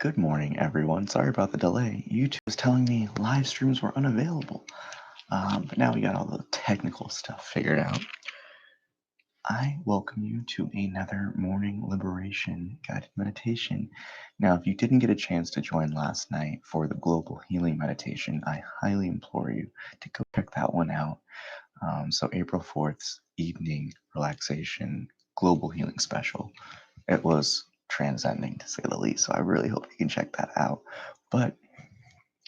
Good morning, everyone. Sorry about the delay. YouTube was telling me live streams were unavailable, but now we got all the technical stuff figured out. I welcome you to another morning liberation guided meditation. Now, if you didn't get a chance to join last night for the global healing meditation, I highly implore you to go check that one out. So April 4th's evening relaxation global healing special. It was transcending, to say the least, so I really hope you can check that out. But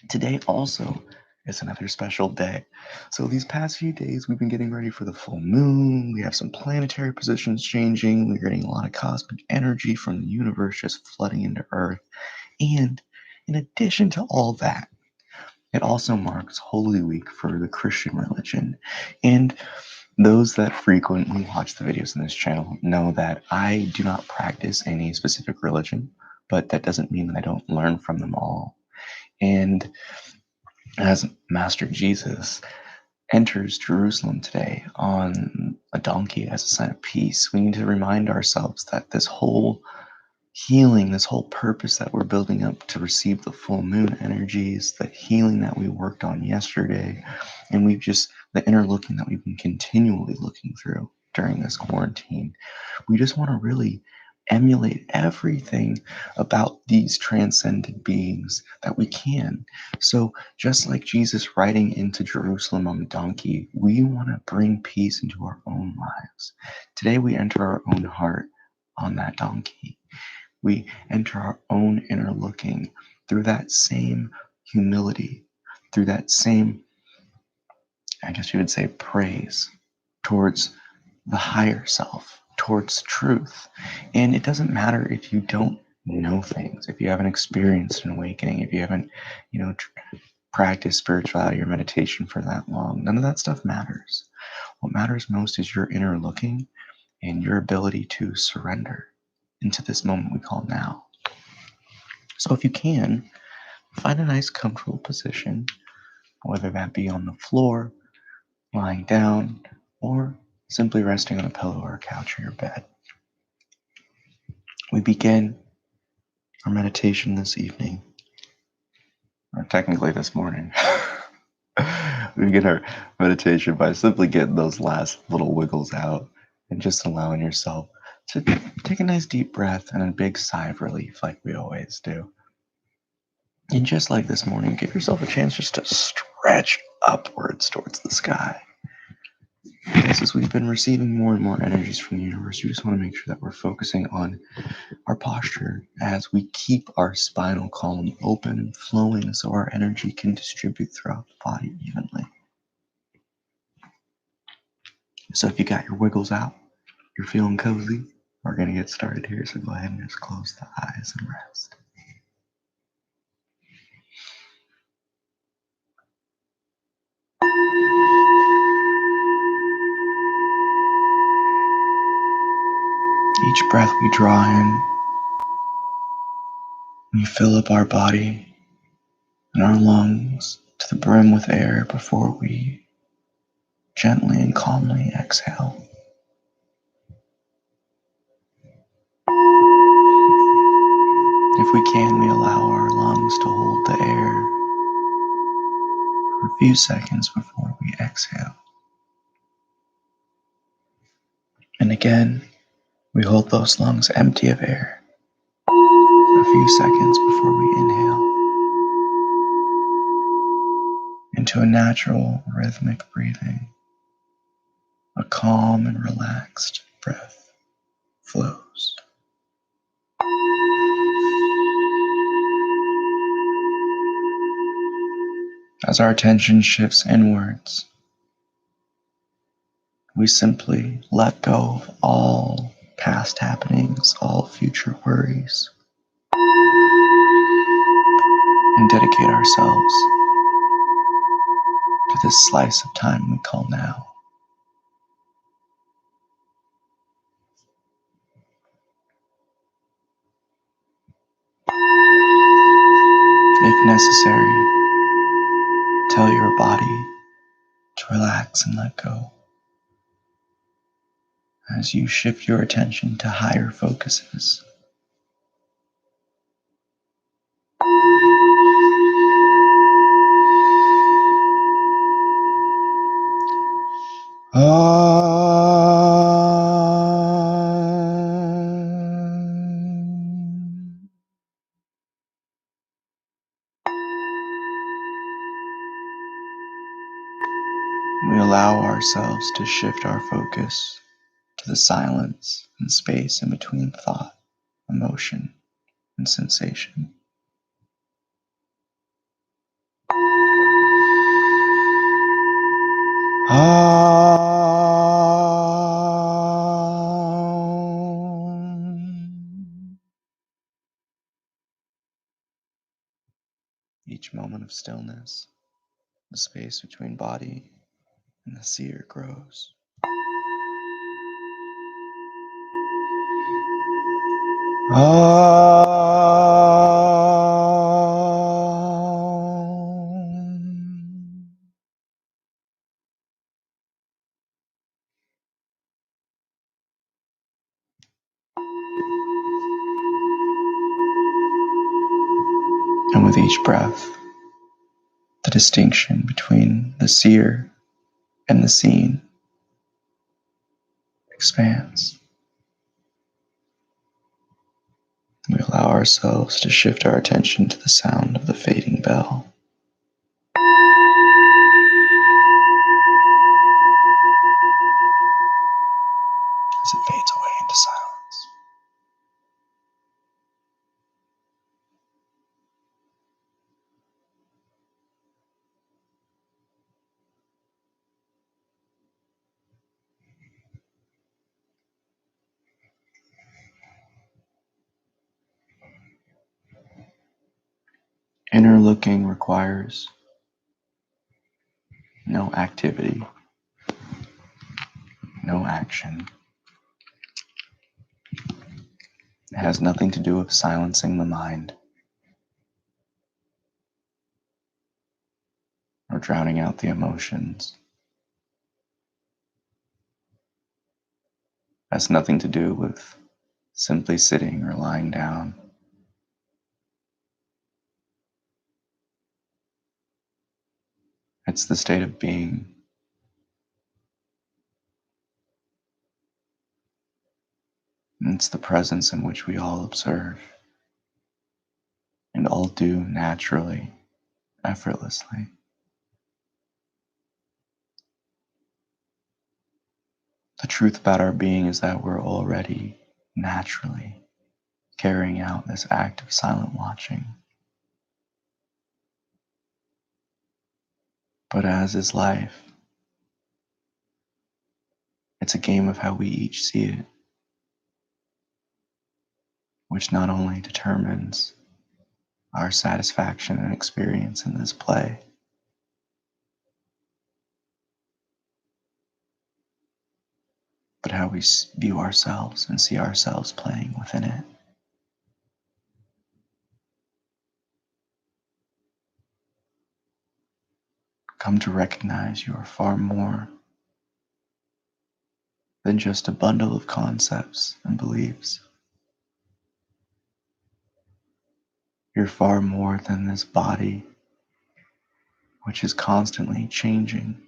today also is another special day. So these past few days, we've been getting ready for the full moon. We have some planetary positions changing. We're getting a lot of cosmic energy from the universe just flooding into Earth. And in addition to all that, it also marks Holy Week for the Christian religion. And those that frequently watch the videos in this channel know that I do not practice any specific religion, but that doesn't mean that I don't learn from them all. And as Master Jesus enters Jerusalem today on a donkey as a sign of peace, we need to remind ourselves that this whole healing, this whole purpose that we're building up to receive the full moon energies, the healing that we worked on yesterday, and the inner looking that we've been continually looking through during this quarantine. We just want to really emulate everything about these transcendent beings that we can. So just like Jesus riding into Jerusalem on the donkey, we want to bring peace into our own lives. Today we enter our own heart on that donkey. We enter our own inner looking through that same humility, through that same, I guess you would say, praise towards the higher self, towards truth. And it doesn't matter if you don't know things, if you haven't experienced an awakening, if you haven't, practiced spirituality or meditation for that long. None of that stuff matters. What matters most is your inner looking and your ability to surrender into this moment we call now. So if you can, find a nice comfortable position, whether that be on the floor, lying down, or simply resting on a pillow or a couch or your bed. We begin our meditation this evening, or technically this morning. We begin our meditation by simply getting those last little wiggles out and just allowing yourself to take a nice deep breath and a big sigh of relief like we always do. And just like this morning, give yourself a chance just to stretch upwards towards the sky. As we've been receiving more and more energies from the universe, we just want to make sure that we're focusing on our posture as we keep our spinal column open and flowing so our energy can distribute throughout the body evenly. So if you got your wiggles out, you're feeling cozy, we're going to get started here. So go ahead and just close the eyes and rest. Each breath we draw in, we fill up our body and our lungs to the brim with air before we gently and calmly exhale. If we can, we allow our lungs to hold the air for a few seconds before we exhale. And again, we hold those lungs empty of air for a few seconds before we inhale into a natural rhythmic breathing. A calm and relaxed breath flows. As our attention shifts inwards, we simply let go of all past happenings, all future worries, and dedicate ourselves to this slice of time we call now. If necessary, tell your body to relax and let go as you shift your attention to higher focuses. We allow ourselves to shift our focus to the silence and space in between thought, emotion, and sensation. Each moment of stillness, the space between body and the seer grows. And with each breath, the distinction between the seer and the seen expands. We allow ourselves to shift our attention to the sound of the fading bell. As it fades away into silence. Inner looking requires no activity, no action. It has nothing to do with silencing the mind or drowning out the emotions. It has nothing to do with simply sitting or lying down. It's the state of being. And it's the presence in which we all observe and all do naturally, effortlessly. The truth about our being is that we're already naturally carrying out this act of silent watching. But as is life, it's a game of how we each see it, which not only determines our satisfaction and experience in this play, but how we view ourselves and see ourselves playing within it. Come to recognize you are far more than just a bundle of concepts and beliefs. You're far more than this body, which is constantly changing.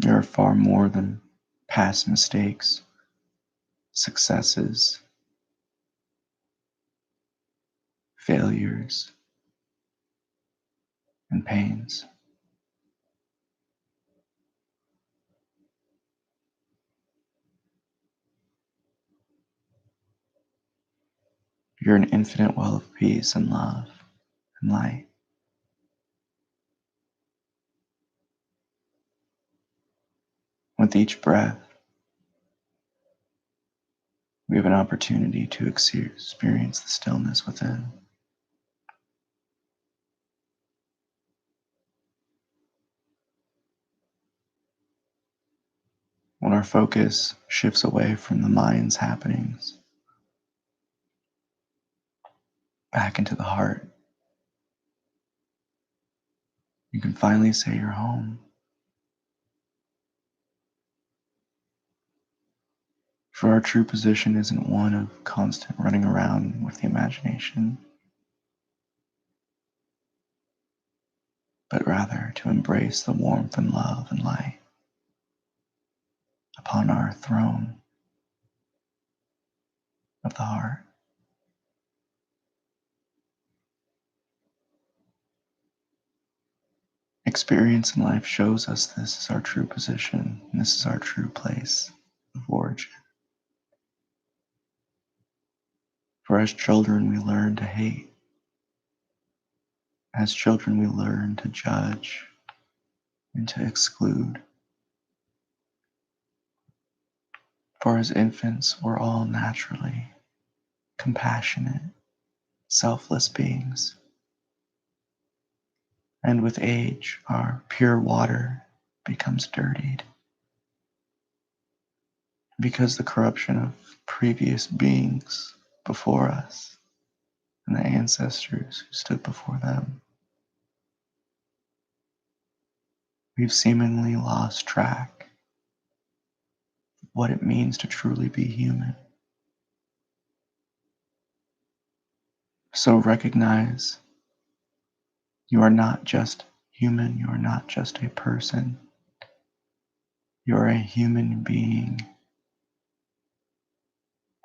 You're far more than past mistakes, successes, failures, and pains. You're an infinite well of peace and love and light. With each breath, we have an opportunity to experience the stillness within. When our focus shifts away from the mind's happenings, back into the heart, you can finally say you're home. For our true position isn't one of constant running around with the imagination. but rather to embrace the warmth and love and light upon our throne of the heart. Experience in life shows us this is our true position, and this is our true place of origin. For as children, we learn to hate. As children, we learn to judge and to exclude. For as infants, we're all naturally compassionate, selfless beings. And with age, our pure water becomes dirtied because the corruption of previous beings before us and the ancestors who stood before them. We've seemingly lost track of what it means to truly be human. So recognize you are not just human, you are not just a person, you are a human being.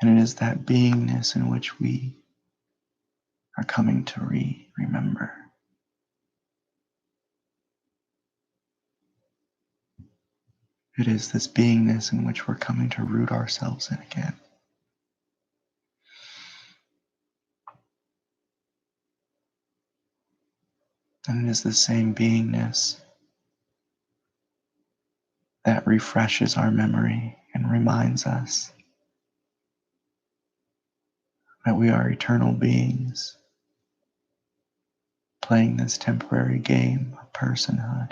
And it is that beingness in which we are coming to remember. It is this beingness in which we're coming to root ourselves in again. And it is the same beingness that refreshes our memory and reminds us that we are eternal beings playing this temporary game of personhood.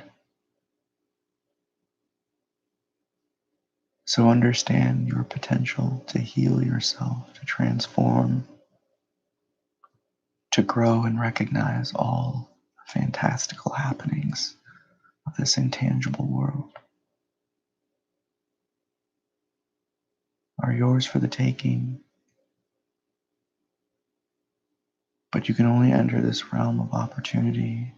So understand your potential to heal yourself, to transform, to grow and recognize all the fantastical happenings of this intangible world are yours for the taking, but you can only enter this realm of opportunity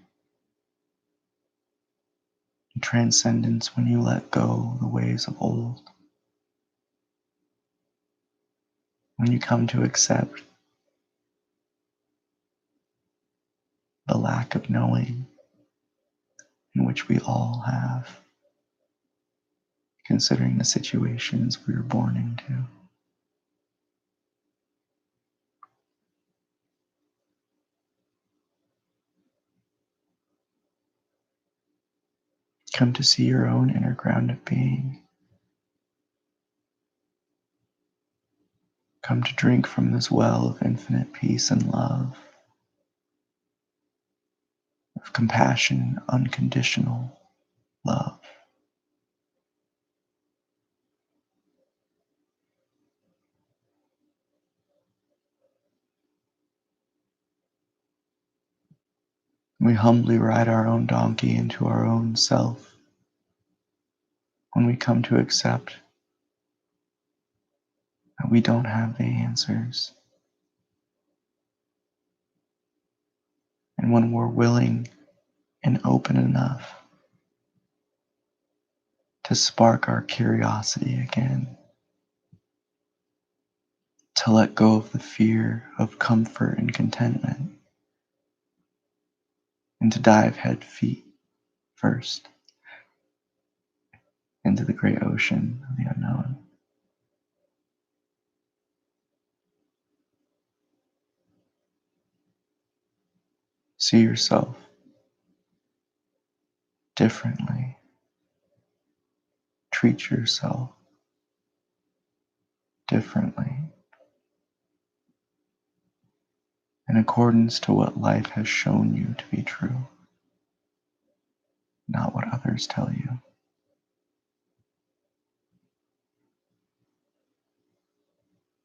and transcendence when you let go the ways of old, when you come to accept the lack of knowing in which we all have, considering the situations we were born into. Come to see your own inner ground of being. Come to drink from this well of infinite peace and love, of compassion, unconditional love. We humbly ride our own donkey into our own self when we come to accept that we don't have the answers. And when we're willing and open enough to spark our curiosity again, to let go of the fear of comfort and contentment, and to dive head feet first into the great ocean of the unknown. See yourself differently. Treat yourself differently in accordance to what life has shown you to be true, not what others tell you.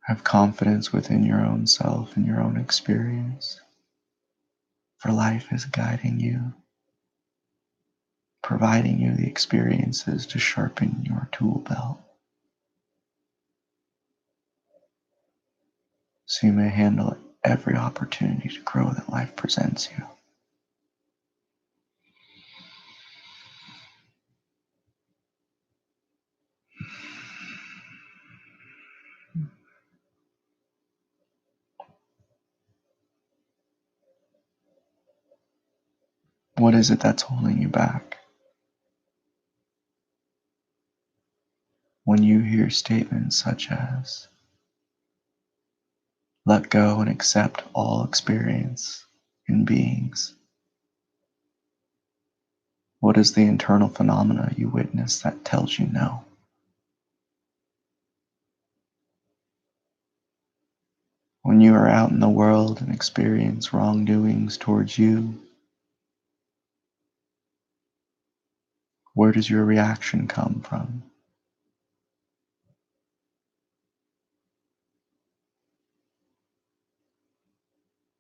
Have confidence within your own self and your own experience, for life is guiding you, providing you the experiences to sharpen your tool belt, so you may handle every opportunity to grow that life presents you. What is it that's holding you back? When you hear statements such as, let go and accept all experience in beings, what is the internal phenomena you witness that tells you no? When you are out in the world and experience wrongdoings towards you, where does your reaction come from?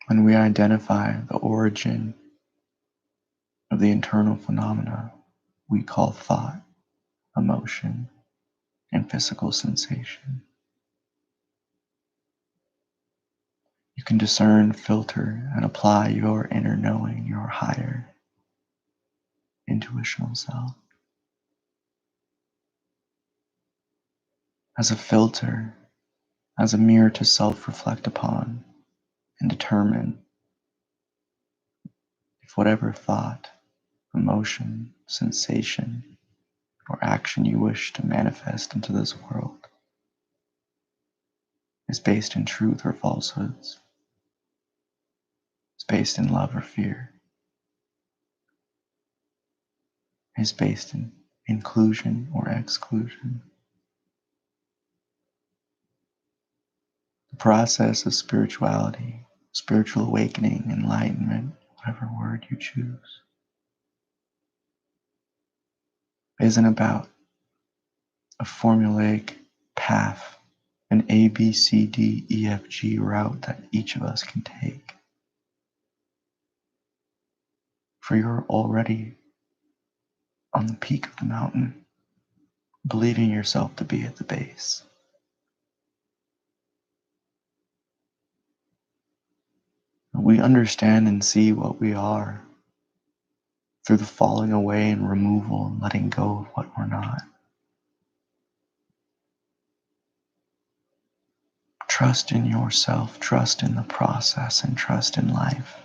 When we identify the origin of the internal phenomena we call thought, emotion, and physical sensation, you can discern, filter, and apply your inner knowing, your higher intuitional self. As a filter, as a mirror to self-reflect upon and determine if whatever thought, emotion, sensation, or action you wish to manifest into this world is based in truth or falsehoods, is based in love or fear, is based in inclusion or exclusion. The process of spirituality, spiritual awakening, enlightenment, whatever word you choose, isn't about a formulaic path, an A, B, C, D, E, F, G route that each of us can take. For you're already on the peak of the mountain, believing yourself to be at the base. We understand and see what we are through the falling away and removal and letting go of what we're not. Trust in yourself, trust in the process, and trust in life.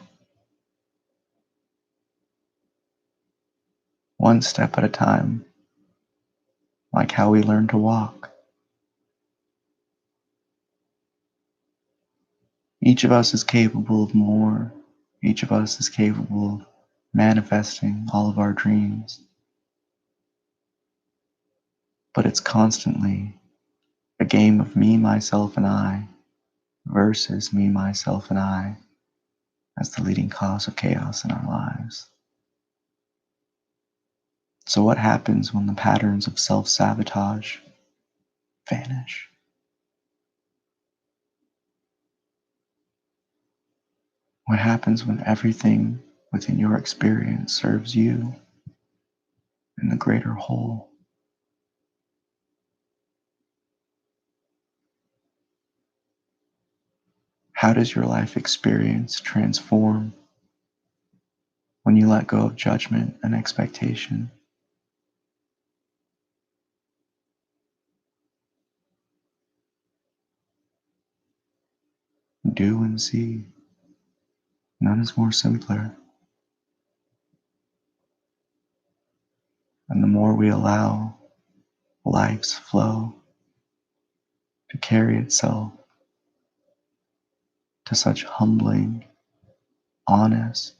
One step at a time, like how we learn to walk. Each of us is capable of more. Each of us is capable of manifesting all of our dreams. But it's constantly a game of me, myself, and I versus me, myself, and I as the leading cause of chaos in our lives. So what happens when the patterns of self-sabotage vanish? What happens when everything within your experience serves you in the greater whole? How does your life experience transform when you let go of judgment and expectation? Do and see. None is more simpler. And the more we allow life's flow to carry itself to such humbling, honest,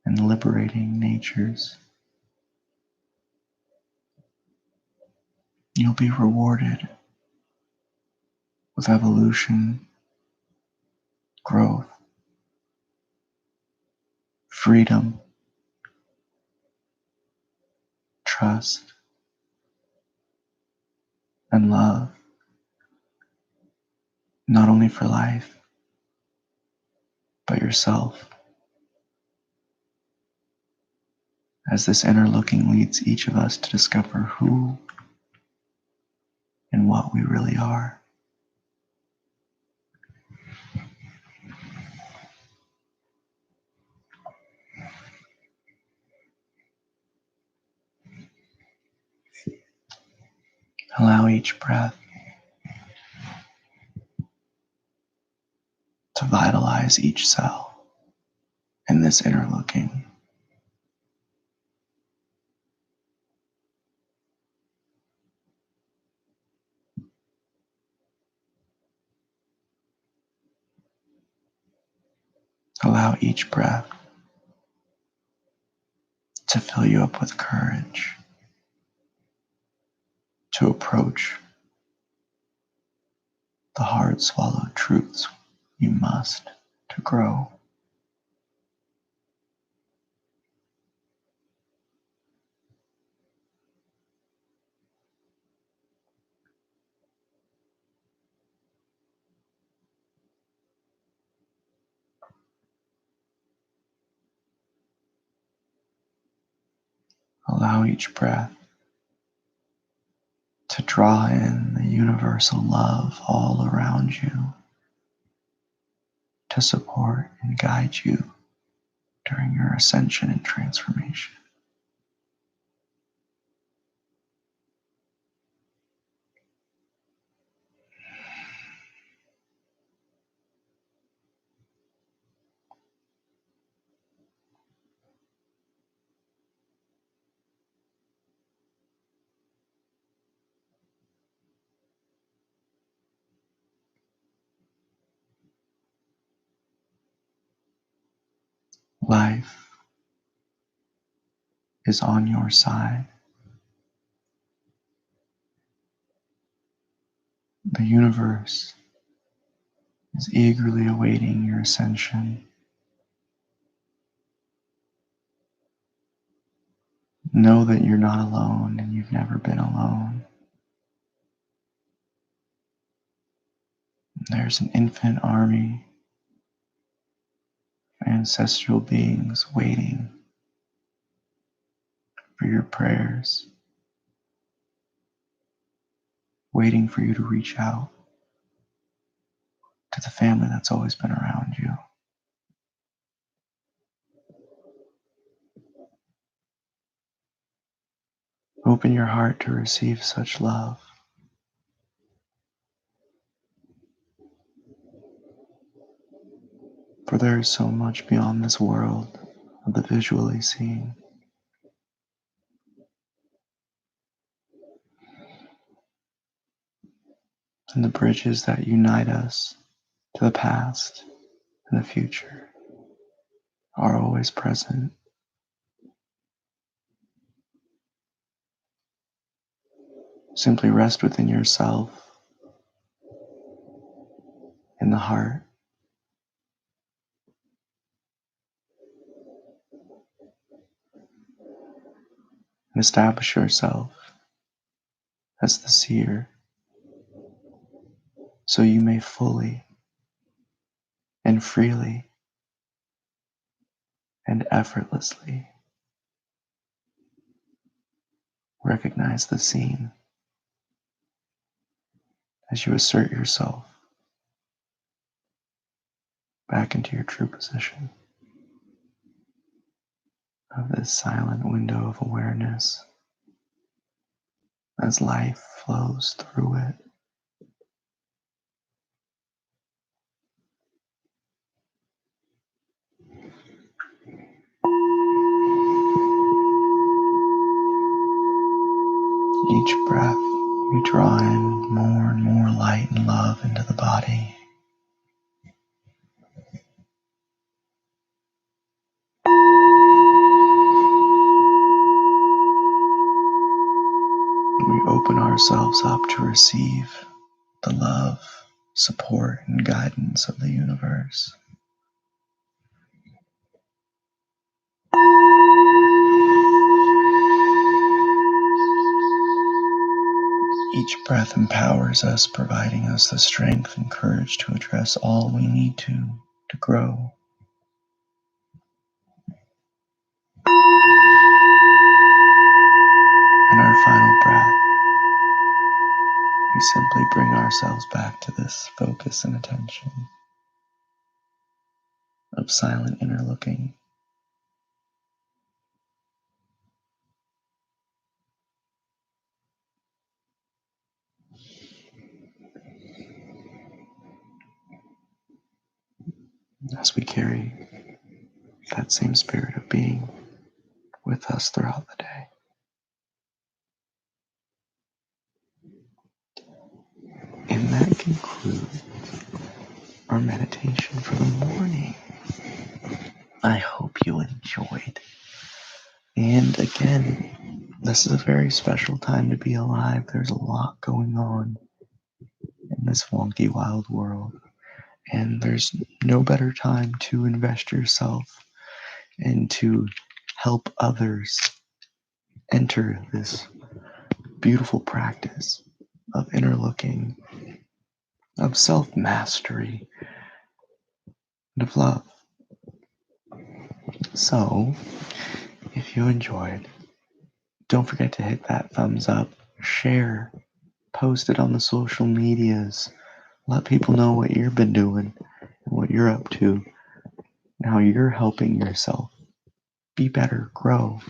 and liberating natures, you'll be rewarded with evolution, growth, freedom, trust, and love, not only for life, but yourself. As this inner looking leads each of us to discover who and what we really are. Allow each breath to vitalize each cell and this inner looking. Allow each breath to fill you up with courage to approach the hard swallowed truths you must to grow. Allow each breath to draw in the universal love all around you to support and guide you during your ascension and transformation. Life is on your side. The universe is eagerly awaiting your ascension. Know that you're not alone and you've never been alone. There's an infinite army of ancestral beings waiting for your prayers, waiting for you to reach out to the family that's always been around you. Open your heart to receive such love. For there is so much beyond this world of the visually seen. And the bridges that unite us to the past and the future are always present. Simply rest within yourself, in the heart, and establish yourself as the seer, so you may fully and freely and effortlessly recognize the seen as you assert yourself back into your true position of this silent window of awareness as life flows through it. Each breath, you draw in more and more light and love into the body. We open ourselves up to receive the love, support, and guidance of the universe. Each breath empowers us, providing us the strength and courage to address all we need to grow. In our final breath, we simply bring ourselves back to this focus and attention of silent inner looking. As we carry that same spirit of being with us throughout the day. And that concludes our meditation for the morning. I hope you enjoyed. And again, this is a very special time to be alive. There's a lot going on in this wonky, wild world. And there's no better time to invest yourself and to help others enter this beautiful practice of inner looking, of self mastery, and of love. So, if you enjoyed, don't forget to hit that thumbs up, share, post it on the social medias, let people know what you've been doing and what you're up to, and how you're helping yourself be better, grow,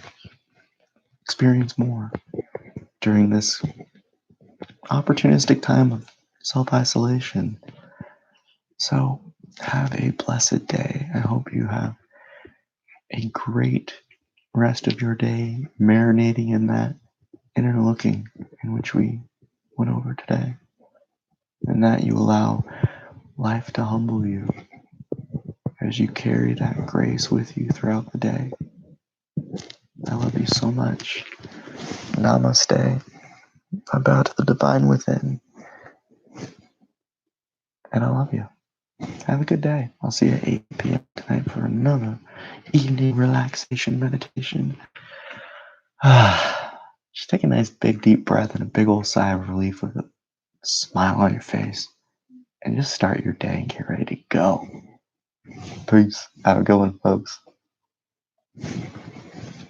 experience more during this opportunistic time of self-isolation. So have a blessed day. I hope you have a great rest of your day, marinating in that inner looking in which we went over today, and that you allow life to humble you as you carry that grace with you throughout the day. I love you so much. Namaste. I bow to the divine within, and I love you. Have a good day. I'll see you at 8 p.m. tonight for another evening relaxation meditation. Just take a nice big deep breath and a big old sigh of relief with a smile on your face, and just start your day and get ready to go. Peace. Have a good one, folks.